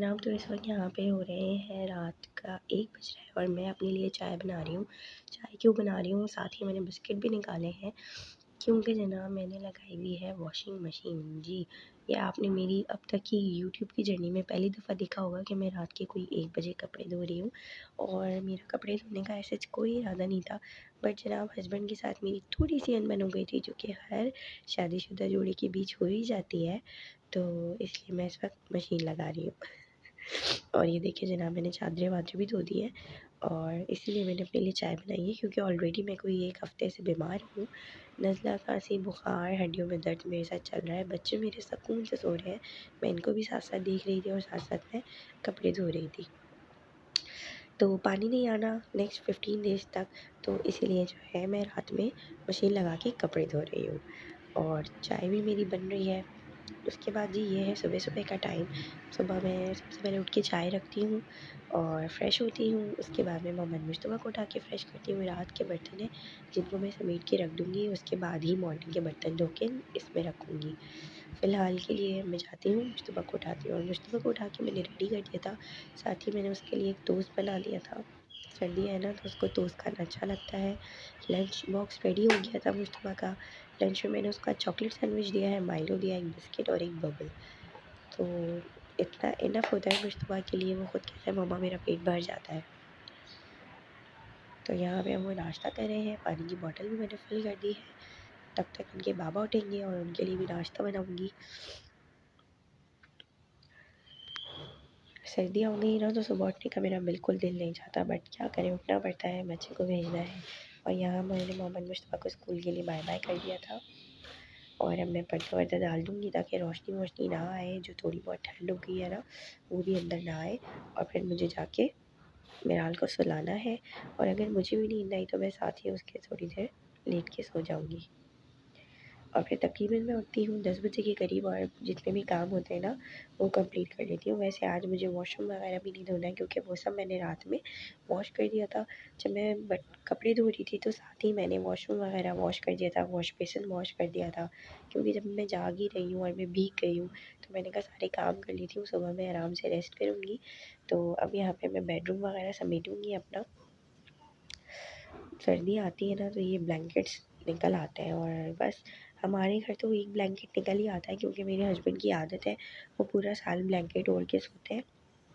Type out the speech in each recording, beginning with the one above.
जनाब, तो इस वक्त यहाँ पे हो रहे हैं रात का 1 बज रहा है और मैं अपने लिए चाय बना रही हूँ। चाय क्यों बना रही हूँ, साथ ही मैंने बिस्किट भी निकाले हैं क्योंकि जनाब मैंने लगाई हुई है वॉशिंग मशीन। जी, ये आपने मेरी अब तक की यूट्यूब की जर्नी में पहली दफ़ा देखा होगा कि मैं रात के कोई 1 बजे कपड़े धो रही हूँ। और मेरा कपड़े धोने का ऐसे कोई इरादा नहीं था, बट जनाब हस्बैंड के साथ मेरी थोड़ी-सी अनबन हो गई थी, जो कि हर शादीशुदा जोड़ी के बीच हो ही जाती है। तो इसलिए मैं इस वक्त मशीन लगा रही हूँ। और ये देखिए जनाब, मैंने चादरें-वादरें भी धो दी हैं और इसीलिए मैंने अपने लिए चाय बनाई है, क्योंकि ऑलरेडी मैं कोई 1 हफ़्ते से बीमार हूँ। नज़ला, खाँसी, बुखार, हड्डियों में दर्द मेरे साथ चल रहा है। बच्चे मेरे सुकून से सो रहे हैं। मैं इनको भी साथ-साथ देख रही थी और साथ-साथ मैं कपड़े धो रही थी। तो पानी नहीं आना नेक्स्ट 15 डेज़ तक, तो इसीलिए जो है मैं रात में मशीन लगा के कपड़े धो रही हूँ और चाय भी मेरी बन रही है। उसके बाद जी ये है सुबह-सुबह का टाइम। सुबह मैं सबसे पहले उठ के चाय रखती हूँ और फ्रेश होती हूँ। उसके बाद मैं मोहम्मद मुश्तबा को उठा के फ्रेश करती हूँ। रात के बर्तन हैं जिनको मैं समेट के रख दूँगी, उसके बाद ही मॉर्निंग के बर्तन धो के इसमें रखूँगी। फ़िलहाल के लिए मैं जाती हूँ, मुश्तबा को उठाती हूँ और मुश्तबा को उठा के मैंने रेडी कर दिया था। साथ ही मैंने उसके लिए एक टोस्ट बना दिया था। सर्दी है ना, तो उसको टोस्ट खाना अच्छा लगता है। लंच बॉक्स रेडी हो गया था मुश्तबा का। लंच में मैंने उसका चॉकलेट सैंडविच दिया है, माइलो दिया, एक बिस्किट और एक बबल। तो इतना इनफ होता है मुश्तबा के लिए। वो खुद कहता है मम्मा मेरा पेट भर जाता है। तो यहाँ पे हम वो नाश्ता कर रहे हैं। पानी की बॉटल भी मैंने फिल कर दी है। तब तक इनके बाबा उठेंगे और उनके लिए भी नाश्ता बनाऊँगी। सर्दियाँ हो गई ना, तो सुबह उठने का मेरा बिल्कुल दिल नहीं चाहता, बट क्या करें, उठना पड़ता है, बच्चे को भेजना है। और यहाँ मैंने मोहम्मद मुश्तबा को स्कूल के लिए बाय-बाय कर दिया था और अब मैं पर्दा-वर्दा डाल दूँगी ताकि रोशनी-वोशनी ना आए, जो थोड़ी बहुत ठंड हो गई है ना, वो भी अंदर ना आए। और फिर मुझे जाके मिराल को सुलाना है और अगर मुझे भी नींद आई तो मैं साथ ही उसके थोड़ी देर लेट के सो जाऊँगी। और फिर तकरीबन मैं उठती हूँ 10 बजे के करीब और जितने भी काम होते हैं ना, वो कंप्लीट कर लेती हूँ। वैसे आज मुझे वॉशरूम वगैरह भी नहीं धोना है, क्योंकि वो सब मैंने रात में वॉश कर दिया था। जब मैं कपड़े धो रही थी तो साथ ही मैंने वॉशरूम वगैरह वॉश कर दिया था, वॉश बेसिन वॉश कर दिया था, क्योंकि जब मैं जाग ही रही हूँ और मैं भीग गई हूँ, तो मैंने कहा सारे काम कर लेती हूँ, सुबह मैं आराम से रेस्ट करूँगी। तो अब यहाँ पर मैं बेडरूम वगैरह समेटूँगी अपना। सर्दी आती है ना, तो ये ब्लैंकेट्स निकल आते हैं और बस हमारे घर तो एक ब्लैंकेट निकल ही आता है, क्योंकि मेरे हस्बैंड की आदत है, वो पूरा साल ब्लैंकेट ओढ़ के सोते हैं।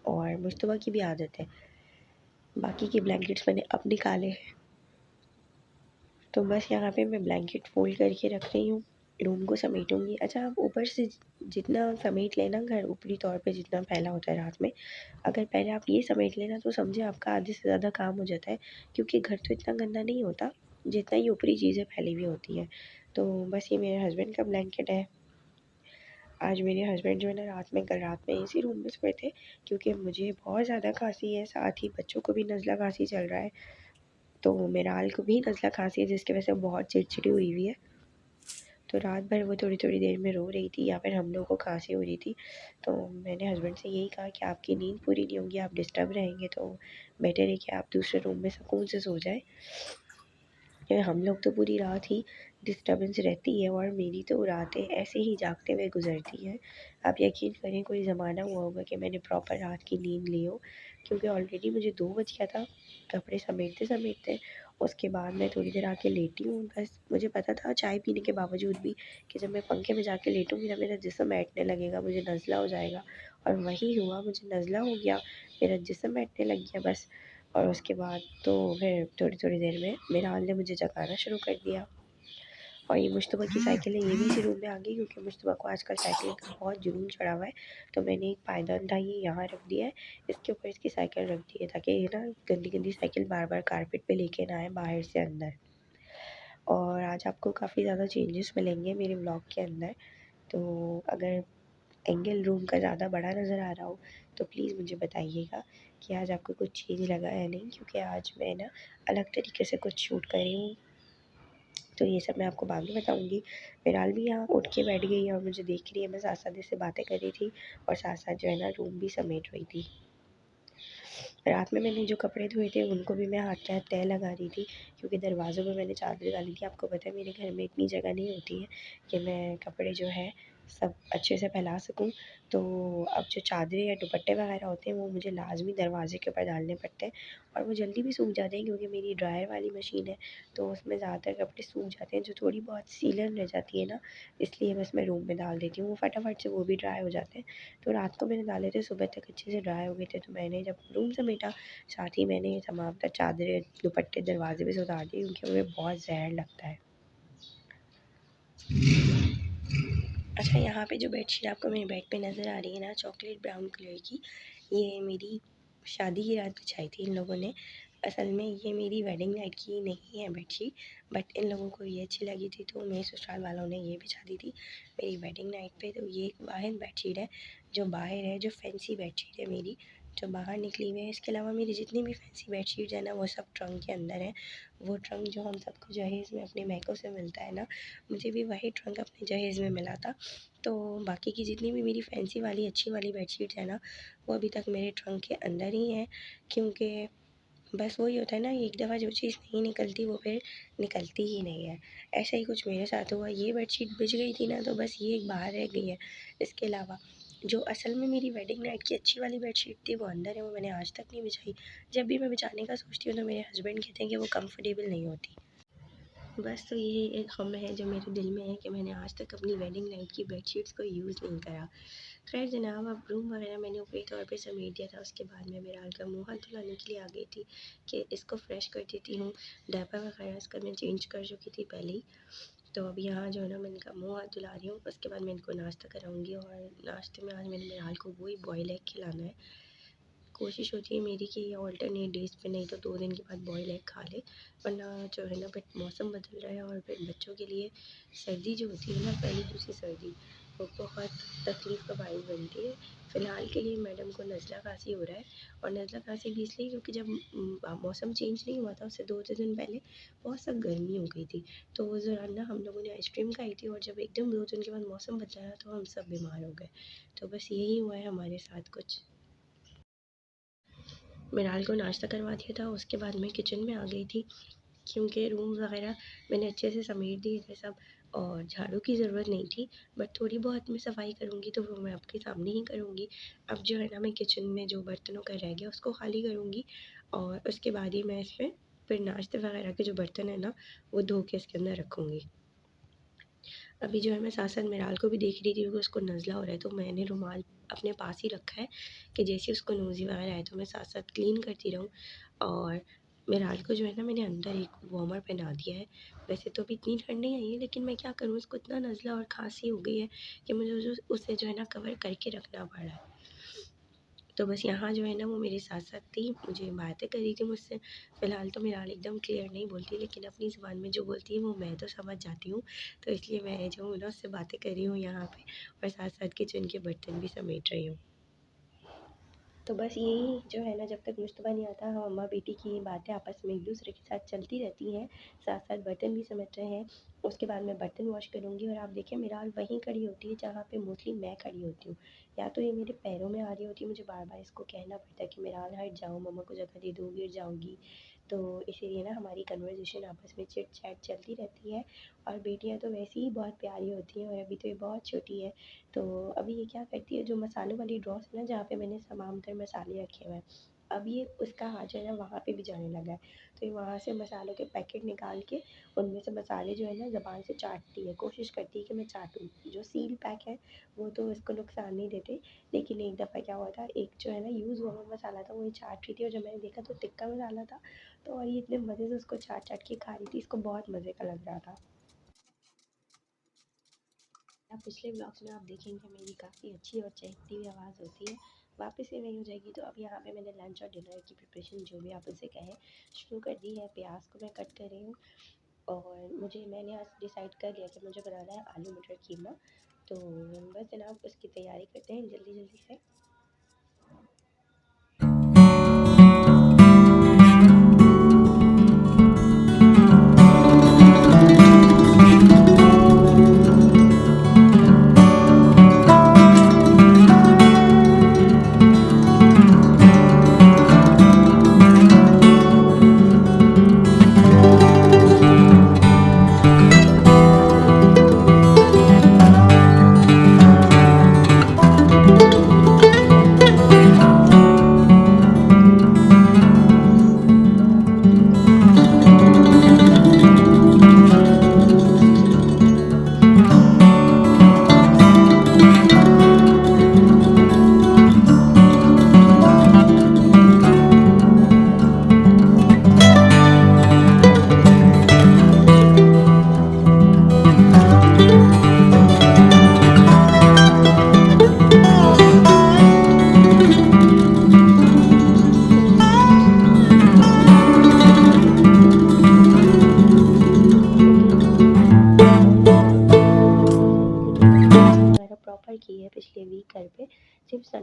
और मुश्तबा की भी आदत है। बाकी के ब्लैंकेट्स मैंने अब निकाले हैं। तो बस यहाँ पे मैं ब्लैंकेट फ़ोल्ड करके रख रही हूँ, रूम को समेटूँगी। अच्छा, आप ऊपर से जितना समेट लेना घर, ऊपरी तौर पे जितना फैला होता है रात में, अगर पहले आप ये समेट लेना तो समझे आपका आधे से ज़्यादा काम हो जाता है, क्योंकि घर तो इतना गंदा नहीं होता जितना ये ऊपरी चीज़ें फैली हुई होती हैं। तो बस ये मेरे हस्बैंड का ब्लैंकेट है। आज मेरे हस्बैंड जो है ना, कल रात में इसी रूम में सोए थे, क्योंकि मुझे बहुत ज़्यादा खाँसी है, साथ ही बच्चों को भी नज़ला खाँसी चल रहा है। तो मेराल को भी नज़ला खाँसी है, जिसकी वजह से बहुत चिड़चिड़ी हुई हुई है। तो रात भर वो थोड़ी-थोड़ी देर में रो रही थी या फिर हम लोगों को खाँसी हो रही थी। तो मैंने हस्बैंड से यही कहा कि आपकी नींद पूरी नहीं होगी, आप डिस्टर्ब रहेंगे, तो बेटर है कि आप दूसरे रूम में सुकून से सो जाएँ। हम लोग तो पूरी रात ही डिस्टर्बेंस रहती है और मेरी तो रातें ऐसे ही जागते हुए गुज़रती हैं। आप यकीन करें, कोई ज़माना हुआ होगा कि मैंने प्रॉपर रात की नींद ली हो, क्योंकि ऑलरेडी मुझे 2 बज गया था कपड़े समेटते-समेटते। उसके बाद मैं थोड़ी देर आके लेटी हूँ। बस मुझे पता था चाय पीने के बावजूद भी कि जब मैं पंखे में जाके लेटूँगी ना, मेरा जिस्म बैठने लगेगा, मुझे नज़ला हो जाएगा। और वही हुआ, मुझे नज़ला हो गया, मेरा जिस्म बैठने लग गया बस। और उसके बाद तो फिर थोड़ी-थोड़ी देर में मिराल ने मुझे जगाना शुरू कर दिया। और ये मुश्तबा की साइकिल है, ये भी इसी रूम में आ गई, क्योंकि मुश्तबा को आजकल साइकिलिंग का बहुत जुनून चढ़ा हुआ है। तो मैंने एक पायदान था, ये यहाँ रख दिया है, इसके ऊपर इसकी साइकिल रख दी है, ताकि ये ना गंदी-गंदी साइकिल बार-बार कारपेट पे लेके ना आए बाहर से अंदर। और आज आपको काफ़ी ज़्यादा चेंजेस मिलेंगे मेरे व्लॉग के अंदर। तो अगर एंगल रूम का ज़्यादा बड़ा नज़र आ रहा हो, तो प्लीज़ मुझे बताइएगा कि आज आपको कुछ चेंज लगा है या नहीं, क्योंकि आज मैं ना अलग तरीके से कुछ शूट कर रही हूँ। तो ये सब मैं आपको बाद में बताऊँगी। मिराल भी यहाँ उठ के बैठ गई है और मुझे देख रही है, मैं साथ-साथ इससे बातें कर रही थी और साथ-साथ जो है ना रूम भी समेट रही थी। रात में मैंने जो कपड़े धोए थे उनको भी मैं हाथ पे तह लगा रही थी, क्योंकि दरवाज़ों पे मैंने चादर डाली थी। आपको पता है मेरे घर में इतनी जगह नहीं होती है कि मैं कपड़े जो है सब अच्छे से फैला सकूँ। तो अब जो चादरें या दुपट्टे वगैरह होते हैं वो मुझे लाज़मी दरवाज़े के ऊपर डालने पड़ते हैं और वो जल्दी भी सूख जाते हैं क्योंकि मेरी ड्रायर वाली मशीन है, तो उसमें ज़्यादातर कपड़े सूख जाते हैं। जो थोड़ी बहुत सीलन रह जाती है ना, इसलिए बस मैं रूम में डाल देती हूँ, वो फटाफट से वो भी ड्राई हो जाते हैं। तो रात को मैंने डाले थे, सुबह तक अच्छे से ड्राई हो गए थे। तो मैंने जब रूम समेटा, साथ ही मैंने तमाम तर चादरें, दुपट्टे दरवाजे पे से उतार दिए क्योंकि मुझे बहुत ज़हर लगता है। अच्छा, यहाँ पे जो बेडशीट आपको मेरे बेड पे नज़र आ रही है ना, चॉकलेट ब्राउन कलर की, ये मेरी शादी की रात बिछाई थी इन लोगों ने। असल में ये मेरी वेडिंग नाइट की नहीं है बेडशीट, बट इन लोगों को ये अच्छी लगी थी तो मेरे ससुराल वालों ने ये बिछा दी थी मेरी वेडिंग नाइट पे। तो ये एक वाहिद बेडशीट है जो बाहर है, जो फैंसी बेडशीट है मेरी, जो बाहर निकली हुई है। इसके अलावा मेरी जितनी भी फैंसी बेडशीट्स है ना, वो सब ट्रंक के अंदर है। वो ट्रंक जो हम सबको जहेज़ में अपने मैकों से मिलता है ना, मुझे भी वही ट्रंक अपने जहेज़ में मिला था। तो बाकी की जितनी भी मेरी फैंसी वाली अच्छी वाली बेडशीट्स है ना, वो अभी तक मेरे ट्रंक के अंदर ही हैं, क्योंकि बस वही होता है ना, एक दफ़ा जो चीज़ नहीं निकलती वो फिर निकलती ही नहीं है। ऐसा ही कुछ मेरे साथ हुआ, ये बेडशीट बिछ गई थी ना, तो बस ये एक बाहर रह गई है। इसके अलावा जो असल में मेरी वेडिंग नाइट की अच्छी वाली बेडशीट थी वो अंदर है, वो मैंने आज तक नहीं बिछाई। जब भी मैं बिछाने का सोचती हूँ तो मेरे हस्बैंड कहते हैं कि वो कंफर्टेबल नहीं होती। बस तो यही एक गम है जो मेरे दिल में है कि मैंने आज तक अपनी वेडिंग नाइट की बेडशीट्स को यूज़ नहीं करा। खैर जनाब, अब रूम वगैरह मैंने ऊपरी तौर पे समेट दिया था। उसके बाद मैं मेराल का मुँह हाथ धुलाने के लिए आ गई थी कि इसको फ्रेश कर देती हूँ। डायपर वगैरह इसका मैं चेंज कर चुकी थी पहले ही। तो अब यहाँ जो है ना, मैं इनका मुँह हाथ धुला रही हूँ। उसके बाद मैं इनको नाश्ता कराऊँगी और नाश्ते में आज मैंने मेराल को वही बॉयल एग खिलाना है। कोशिश होती है मेरी कि ये अल्टरनेट डेज़ पे, नहीं तो 2 दिन के बाद बॉयल एग खा ले, वरना जो है ना, बट मौसम बदल रहा है और फिर बच्चों के लिए सर्दी जो होती है ना, पहली दूसरी सर्दी, वो बहुत तकलीफ़ का बाइस बनती है। फ़िलहाल के लिए मैडम को नज़ला खांसी हो रहा है, और नज़ला खांसी भी इसलिए क्योंकि जब मौसम चेंज नहीं हुआ था उससे 2 दिन पहले बहुत सख्त गर्मी हो गई थी। तो उस दौरान ना हम लोगों ने आइसक्रीम खाई थी और जब एकदम 2 दिन के बाद मौसम बदला तो हम सब बीमार हो गए। तो बस यही हुआ है हमारे साथ कुछ। मिराल को नाश्ता करवा दिया था, उसके बाद मैं किचन में आ गई थी क्योंकि रूम वगैरह मैंने अच्छे से समेट दिए थे सब, और झाड़ू की ज़रूरत नहीं थी, बट थोड़ी बहुत मैं सफाई करूँगी तो वो मैं आपके सामने ही करूँगी। अब जो है ना, मैं किचन में जो बर्तनों का रह गया उसको खाली करूँगी और उसके बाद ही मैं इसमें फिर नाश्ते वगैरह के जो बर्तन है ना, वो धो के इसके अंदर रखूँगी। अभी जो है मैं साथ-साथ मिराल को भी देख रही थी क्योंकि उसको नज़ला हो रहा है, तो मैंने रुमाल अपने पास ही रखा है कि जैसे उसको नोज़ी वगैरह आए तो मैं साथ-साथ क्लीन करती रहूँ। और मिराल को जो है ना, मैंने अंदर एक वार्मर पहना दिया है। वैसे तो अभी इतनी ठंड नहीं आई है, लेकिन मैं क्या करूँ, उसको इतना नज़ला और खाँसी हो गई है कि मुझे उसे जो है ना कवर करके रखना पड़ रहा है। तो बस यहाँ जो है ना, वो मेरे साथ-साथ थी, मुझे बातें कर रही थी मुझसे। फ़िलहाल तो मिराल एकदम क्लियर नहीं बोलती, लेकिन अपनी ज़ुबान में जो बोलती है वो मैं तो समझ जाती हूँ। तो इसलिए मैं जो हूँ ना, उससे बातें कर रही हूँ यहाँ पे, और साथ-साथ किचन के बर्तन भी समेट रही हूँ। तो बस यही जो है ना, जब तक मुश्तबा नहीं आता, हम अम्मा बेटी की बातें आपस में एक दूसरे के साथ चलती रहती हैं, साथ साथ बर्तन भी समेट रहे हैं। उसके बाद मैं बर्तन वॉश करूँगी और आप देखिए, मिराल वहीं खड़ी होती है जहाँ पे मोस्टली मैं खड़ी होती हूँ, या तो ये मेरे पैरों में आ रही होती है, मुझे बार बार इसको कहना पड़ता है कि मिराल हट जाओ, मम्मा को जगह दे दो, गिर जाओगी। तो इसीलिए ना हमारी कन्वर्सेशन आपस में चिट चैट चलती रहती है। और बेटियाँ तो वैसे ही बहुत प्यारी होती हैं, और अभी तो ये बहुत छोटी है। तो अभी ये क्या करती है, जो मसालों वाली ड्रॉस है ना, जहाँ पे मैंने तमाम तर मसाले रखे हुए हैं, अब ये उसका हाथ जो है ना वहाँ पे भी जाने लगा है। तो ये वहाँ से मसालों के पैकेट निकाल के उनमें से मसाले जो है ना, ज़बान से चाटती है, कोशिश करती है कि मैं चाटूँ। जो सील पैक है वो तो इसको नुकसान नहीं देते, लेकिन एक दफ़ा क्या हुआ था, एक जो है ना यूज़ हुआ हुआ मसाला था, वो ये चाट रही थी, और जब मैंने देखा तो टिक्का मसाला था। तो और ये इतने मज़े से उसको चाट चाट के खा रही थी, इसको बहुत मज़े का लग रहा था। अब पिछले व्लॉग्स में आप देखेंगे मेरी काफ़ी अच्छी और चहकती हुई आवाज़ होती है। वापस से वही हो जाएगी। तो अब यहाँ पे मैंने लंच और डिनर की प्रिपरेशन, जो भी आप उसे कहें, शुरू कर दी है। प्याज को मैं कट कर रही हूँ, और मैंने आज डिसाइड कर लिया कि मुझे बनाना है आलू मटर कीमा। तो बस जनाब, उसकी तैयारी करते हैं जल्दी जल्दी से।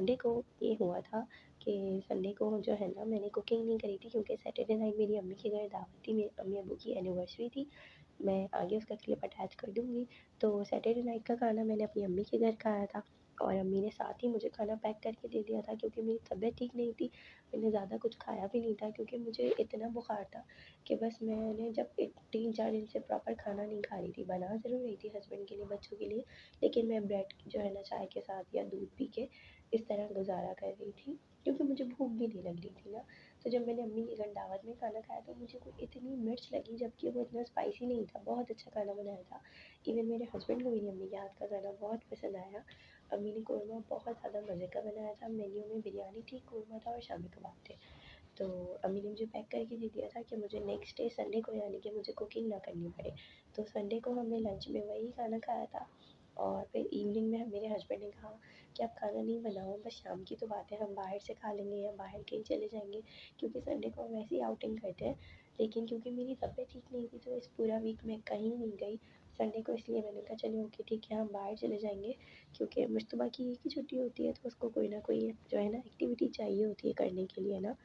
संडे को ये हुआ था कि संडे को जो है ना मैंने कुकिंग नहीं करी थी, क्योंकि सैटरडे नाइट मेरी अम्मी के घर दावत थी, मेरी अम्मी अबू की एनिवर्सरी थी। मैं आगे उसका क्लिप अटैच कर दूँगी। तो सैटरडे नाइट का खाना मैंने अपनी अम्मी के घर खाया था, और अम्मी ने साथ ही मुझे खाना पैक करके दे दिया था, क्योंकि मेरी तबीयत ठीक नहीं थी। मैंने ज़्यादा कुछ खाया भी नहीं था, क्योंकि मुझे इतना बुखार था कि बस मैंने जब 3-4 दिन से प्रॉपर खाना नहीं खा रही थी। बना ज़रूर रही थी हस्बैंड के लिए, बच्चों के लिए, लेकिन मैं ब्रेड जो है ना चाय के साथ या दूध पी के इस तरह गुज़ारा कर रही थी, क्योंकि मुझे भूख भी नहीं लग रही थी ना। तो जब मैंने अम्मी के घर दावत में खाना खाया तो मुझे कोई इतनी मिर्च लगी, जबकि वो इतना स्पाइसी नहीं था, बहुत अच्छा खाना बनाया था। इवन मेरे हस्बैंड को मेरी अम्मी के हाथ का खाना बहुत पसंद आया। अम्मी ने कोरमा बहुत ज़्यादा मज़े का बनाया था। मेन्यू में बिरयानी थी, कोरमा था और शामी कबाब थे। तो अम्मी ने मुझे पैक करके दे दिया था कि मुझे नेक्स्ट डे संडे को, यानी कि मुझे कुकिंग ना करनी पड़े। तो संडे को हमने लंच में वही खाना खाया था, और फिर इवनिंग में मेरे हस्बैंड ने कहा कि आप खाना नहीं बनाओ, बस शाम की तो बात है, हम बाहर से खा लेंगे या बाहर कहीं चले जाएंगे, क्योंकि संडे को हम वैसे ही आउटिंग करते हैं। लेकिन क्योंकि मेरी तबीयत ठीक नहीं थी तो इस पूरा वीक मैं कहीं नहीं गई संडे को, इसलिए मैंने कहा चलिए ओके ठीक है, हम बाहर चले जाएंगे, क्योंकि मुश्तबा की एक ही छुट्टी होती है, तो उसको कोई ना कोई जो है ना एक्टिविटी चाहिए होती है करने के लिए ना,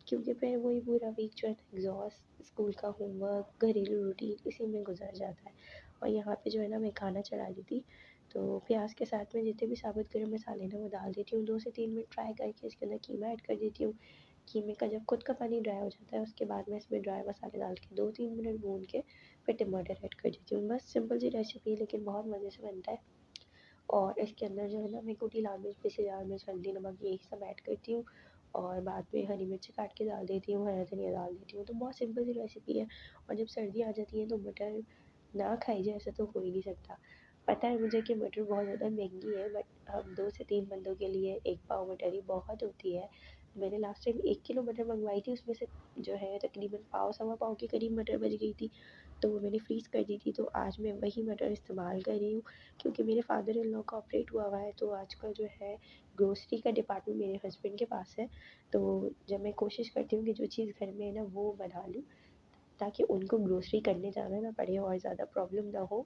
क्योंकि फिर वही पूरा वीक जो है ना एग्जॉस्ट, स्कूल का होमवर्क, घरेलू रूटीन, इसी में गुजर जाता है। और यहाँ पे जो है ना मैं खाना चढ़ा दी थी, तो प्याज के साथ में जितने भी साबुत गर्म मसाले ना वो डाल देती हूँ, 2 से 3 मिनट फ्राई करके इसके अंदर कीमा ऐड कर देती हूँ। कीमे का जब खुद का पानी ड्राई हो जाता है, उसके बाद मैं इसमें ड्राई मसाले डाल के 2-3 मिनट भून के फिर टमाटर ऐड कर देती हूँ। बस सिंपल सी रेसिपी है, लेकिन बहुत मज़े से बनता है। और इसके अंदर जो है ना मैं कुटी लाल मिर्च, पिसी लाल मिर्च, हल्दी, नमक यही सब ऐड करती हूँ, और बाद में हरी मिर्च काट के डाल देती हूँ, हरा धनिया डाल देती हूँ। तो बहुत सिंपल सी रेसिपी है। और जब सर्दी आ जाती है तो मटर ना खाई जाए ऐसा तो हो ही नहीं सकता। पता है मुझे कि मटर बहुत ज़्यादा महंगी है, बट हम 2 से 3 बंदों के लिए 1 पाव मटर ही बहुत होती है। मैंने लास्ट टाइम 1 किलो मटर मंगवाई थी, उसमें से जो है तकरीबन पाव सवा पाव के करीब मटर बच गई थी, तो वो मैंने फ्रीज़ कर दी थी। तो आज मैं वही मटर इस्तेमाल कर रही हूँ, क्योंकि मेरे फादर इन लॉ का ऑपरेट हुआ है, तो आजकल जो है ग्रोसरी का डिपार्टमेंट मेरे हस्बैंड के पास है। तो जब मैं कोशिश करती हूँ कि जो चीज़ घर में है ना वो बना लूँ, ताकि उनको ग्रोसरी करने जाना ना पड़े और ज़्यादा प्रॉब्लम ना हो।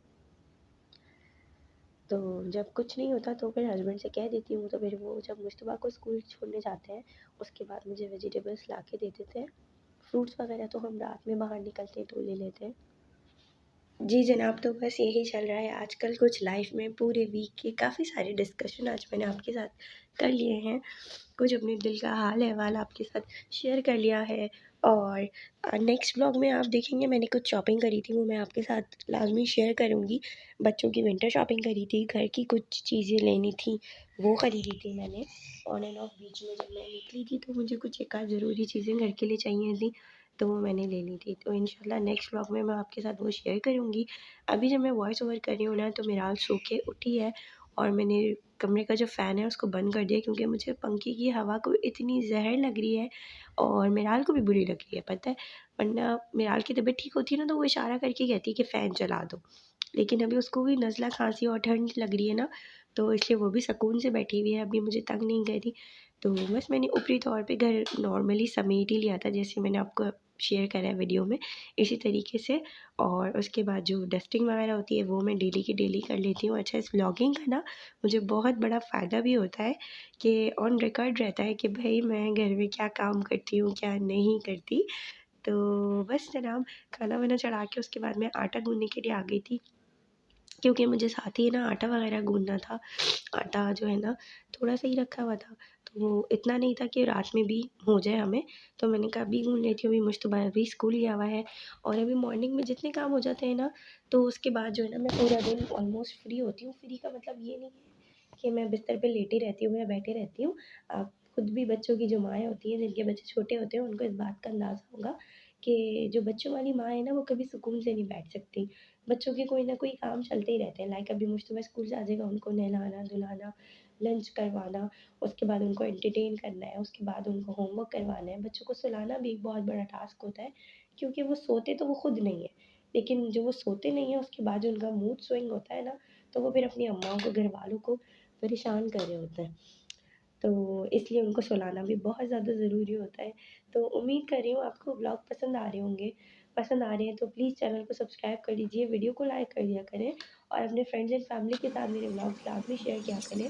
तो जब कुछ नहीं होता तो फिर हस्बैंड से कह देती हूँ, तो फिर वो जब मुश्तबा को स्कूल छोड़ने जाते हैं उसके बाद मुझे वेजिटेबल्स ला के दे देते हैं। फ्रूट्स वगैरह तो हम रात में बाहर निकलते हैं तो ले लेते हैं। जी जनाब, तो बस यही चल रहा है आजकल कुछ लाइफ में। पूरे वीक के काफ़ी सारे डिस्कशन आज मैंने आपके साथ कर लिए हैं। कुछ अपने दिल का हाल अहवाल आपके साथ शेयर कर लिया है, और नेक्स्ट ब्लॉग में आप देखेंगे मैंने कुछ शॉपिंग करी थी, वो मैं आपके साथ लाज़मी शेयर करूँगी। बच्चों की विंटर शॉपिंग करी थी, घर की कुछ चीज़ें लेनी थी, वो खरीदी थी मैंने। ऑन एंड ऑफ बीच में जब मैं निकली थी तो मुझे कुछ एक आध ज़रूरी चीज़ें घर के लिए चाहिए थी, तो वो मैंने ले ली थी। तो इंशाल्लाह नेक्स्ट व्लॉग में मैं आपके साथ वो शेयर करूँगी। अभी जब मैं वॉइस ओवर कर रही हूँ ना तो मिराल सो के उठी है, और मैंने कमरे का जो फ़ैन है उसको बंद कर दिया, क्योंकि मुझे पंखे की हवा को इतनी ज़हर लग रही है, और मिराल को भी बुरी लग रही है, पता है। वरना मिराल की तबीयत ठीक होती है ना तो वो इशारा करके कहती है कि फ़ैन चला दो। लेकिन अभी उसको भी नज़ला, खाँसी और ठंड लग रही है ना, तो इसलिए वो भी सुकून से बैठी हुई है, अभी मुझे तंग नहीं कर रही। तो बस मैंने ऊपरी तौर पे घर नॉर्मली समेट ही लिया था, जैसे मैंने आपको शेयर करा है वीडियो में, इसी तरीके से। और उसके बाद जो डस्टिंग वगैरह होती है वो मैं डेली की डेली कर लेती हूँ। अच्छा, इस व्लॉगिंग का ना मुझे बहुत बड़ा फ़ायदा भी होता है कि ऑन रिकॉर्ड रहता है कि भाई मैं घर में क्या काम करती हूँ, क्या नहीं करती। तो बस जनाब, खाना वाना चढ़ा के उसके बाद मैं आटा गूँथने के लिए आ गई थी, क्योंकि मुझे साथ ही ना आटा वगैरह गूँथना था। आटा जो है ना थोड़ा सा ही रखा हुआ था, तो वो इतना नहीं था कि रात में भी हो जाए हमें। तो मैंने कहा अभी गूँथ लेती हूँ, अभी मुश्तबा अभी स्कूल गया हुआ है, और अभी मॉर्निंग में जितने काम हो जाते हैं ना, तो उसके बाद जो है ना मैं पूरा दिन ऑलमोस्ट फ्री होती हूँ। फ्री का मतलब ये नहीं है कि मैं बिस्तर पे लेटी रहती हूँ या बैठी रहती हूँ। आप खुद भी बच्चों की जो माएँ होती हैं, जिनके बच्चे छोटे होते हैं, उनको इस बात का अंदाज़ा होगा कि जो बच्चों वाली माँ है ना वो कभी सुकून से नहीं बैठ सकती। बच्चों के कोई ना कोई काम चलते ही रहते हैं। लाइक अभी मुश्तबा स्कूल से आ जाएगा, उनको नहलाना-धुलाना, लंच करवाना, उसके बाद उनको एंटरटेन करना है, उसके बाद उनको होमवर्क करवाना है। बच्चों को सुलाना भी एक बहुत बड़ा टास्क होता है, क्योंकि वो सोते तो वो खुद नहीं है, लेकिन जो वो सोते नहीं हैं उसके बाद जो उनका मूड स्विंग होता है ना, तो वो फिर अपनी अम्माओं को, घरवालों को परेशान कर रहे होते हैं। तो इसलिए उनको सुलाना भी बहुत ज़्यादा ज़रूरी होता है। तो उम्मीद कर रही हूँ आपको व्लॉग पसंद आ रहे होंगे। पसंद आ रहे हैं तो प्लीज़ चैनल को सब्सक्राइब कर दीजिए, वीडियो को लाइक कर दिया करें, और अपने फ्रेंड्स एंड फैमिली के साथ मेरे व्लॉग्स लाज़मी शेयर किया करें।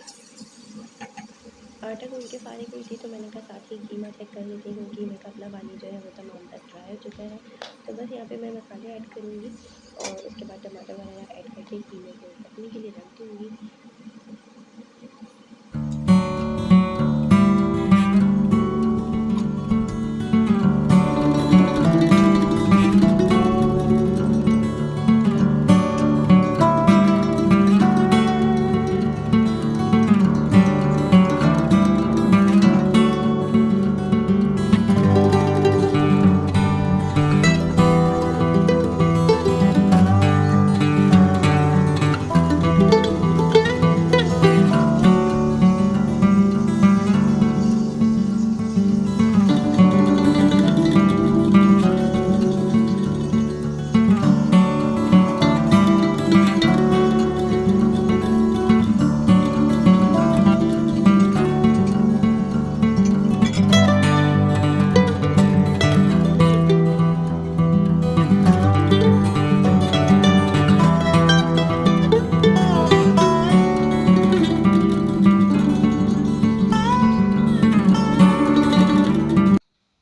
आटा गूँथ के फ़ारिग हुई थी तो मैंने कहा साथ ही कीमा चेक कर लेती हूँ। कीमे का अपना पानी जो है वो तमाम तर ड्राई हो चुका है। तो बस यहाँ पे मैं मसाले ऐड करूँगी और उसके बाद टमाटर वगैरह ऐड करके कीमे को पकने के लिए रख दूँगी।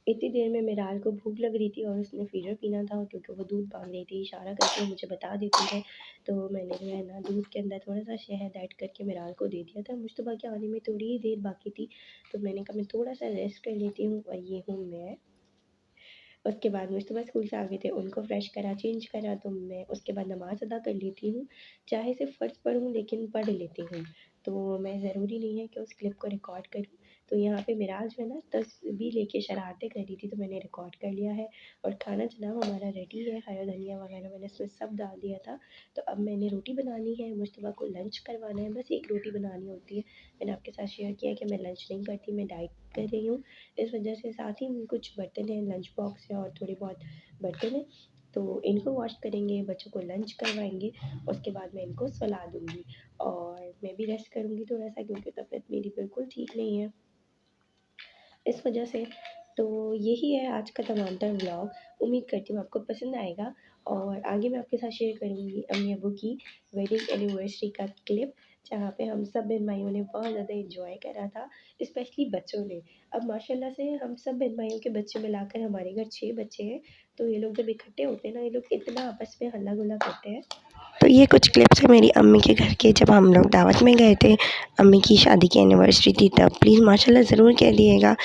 इतनी देर में मेराल को भूख लग रही थी और उसने फ़ीडर पीना था क्योंकि वो दूध माँग रही थी, इशारा करके मुझे बता देती है। तो मैंने जो है ना दूध के अंदर थोड़ा-सा शहद ऐड करके मेराल को दे दिया था। मुश्तबा के आने में थोड़ी ही देर बाकी थी, तो मैंने कहा मैं थोड़ा-सा रेस्ट कर लेती हूँ और ये हूँ मैं। उसके बाद मुश्तबा स्कूल से आ गए थे, उनको फ्रेश करा, चेंज करा तो मैं उसके बाद नमाज़ अदा कर लेती हूँ। चाहे सिर्फ़ फ़र्ज़ पढ़ूँ लेकिन पढ़ लेती हूँ। तो मैं ज़रूरी नहीं है कि उस क्लिप को रिकॉर्ड करूँ। तो यहाँ पे मेराज जो है ना तस्बीह लेके शरारतें कर रही थी तो मैंने रिकॉर्ड कर लिया है और खाना जनाब हमारा रेडी है। हरा धनिया वगैरह मैंने इसमें सब डाल दिया था। तो अब मैंने रोटी बनानी है, मुश्तबा को लंच करवाना है, बस एक रोटी बनानी होती है। मैंने आपके साथ शेयर किया कि मैं लंच नहीं करती, मैं डाइट कर रही हूँ। इस वजह से साथ ही कुछ बर्तन हैं, लंच बॉक्स है और थोड़े बहुत बर्तन हैं, तो इनको वॉश करेंगे, बच्चों को लंच करवाएँगे, उसके बाद मैं इनको सुला दूँगी और मैं भी रेस्ट करूँगी थोड़ा-सा क्योंकि तबीयत मेरी बिल्कुल ठीक नहीं है। इस वजह से तो यही है आज का तमाम व्लॉग। उम्मीद करती हूँ आपको पसंद आएगा और आगे मैं आपके साथ शेयर करूँगी अम्मी-अब्बू की वेडिंग एनिवर्सरी का क्लिप, जहाँ पे हम सब बहन-भाइयों ने बहुत ज़्यादा एन्जॉय करा था, स्पेशली बच्चों ने। अब माशाल्लाह से हम सब बहन-भाइयों के बच्चे मिलाकर हमारे घर 6 बच्चे हैं, तो ये लोग जब इकट्ठे होते हैं ना, ये लोग इतना आपस में हल्ला-गुल्ला करते हैं। तो ये कुछ क्लिप्स हैं मेरी अम्मी के घर के, जब हम लोग दावत में गए थे, अम्मी की शादी की एनिवर्सरी थी तब। प्लीज़ माशाल्लाह ज़रूर कह दिएगा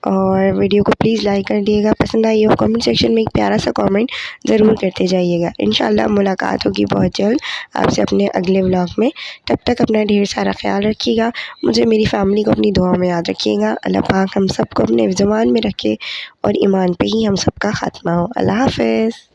और वीडियो को प्लीज़ लाइक कर दिएगा। पसंद आई हो कमेंट सेक्शन में एक प्यारा सा कमेंट ज़रूर करते जाइएगा। इंशाल्लाह मुलाकात होगी बहुत जल्द आपसे अपने अगले व्लॉग में। तब तक अपना ढेर सारा ख़्याल रखिएगा। मुझे, मेरी फ़ैमिली को अपनी दुआ में याद रखिएगा। अल्लाह पाक हम सबको अपने ज़ुबान में रखे और ईमान पे ही हम सबका ख़ात्मा हो। अल्लाह हाफ़िज़।